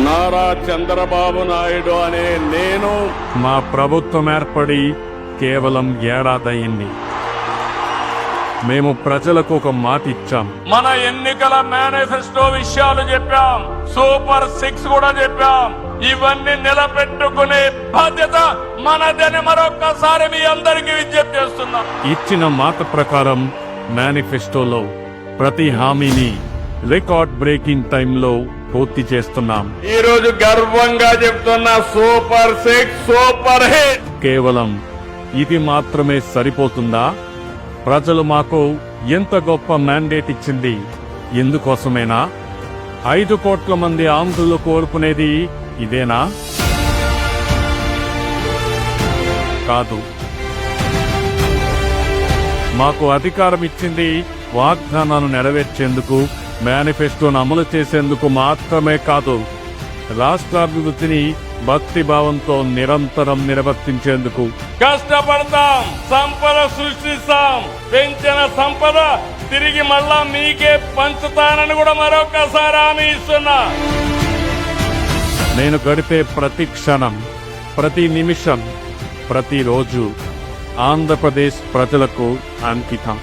నారా చంద్రబాబు నాయుడు అనే నేను మా ప్రభుత్వం ఏర్పడి కేవలం ఏడాదయ్యింది. మేము ప్రజలకు ఒక మాట ఇచ్చాం. మన ఎన్నికల మేనిఫెస్టో విషయాలు చెప్పాం, సూపర్ 6 కూడా చెప్పాం. ఇవన్నీ నిలబెట్టుకునే బాధ్యత మనదని మరొక్కసారి మీ అందరికీ విజ్ఞప్తి చేస్తున్నాం. ఇచ్చిన మాట ప్రకారం మేనిఫెస్టోలో ప్రతి హామీని రికార్డ్ బ్రేకింగ్ టైంలో పూర్తి చేస్తున్నాం. ఈ రోజు గర్వంగా చెప్తున్నా, సూపర్ 6 సూపర్ హిట్. కేవలం ఇది మాత్రమే సరిపోతుందా? ప్రజలు మాకు ఎంత గొప్ప మ్యాండేట్ ఇచ్చింది ఎందుకోసమేనా? 5 కోట్ల మంది ఆంధ్రులు కోరుకునేది ఇదేనా? కాదు. మాకు అధికారం ఇచ్చింది వాగ్దానాలు నెరవేర్చేందుకు, మేనిఫెస్టోను అమలు చేసేందుకు మాత్రమే కాదు, రాష్ట్రాభివృద్ధిని భక్తి భావంతో నిరంతరం నిర్వర్తించేందుకు. కష్టపడతాం, సంపద సృష్టిస్తాం, పెంచిన సంపద తిరిగి మళ్ళా మీకే పంచుతానని కూడా మరొకసారి హామీ ఇస్తున్నా. నేను గడిపే ప్రతి క్షణం, ప్రతి నిమిషం, ప్రతిరోజు ఆంధ్రప్రదేశ్ ప్రజలకు అంకితం.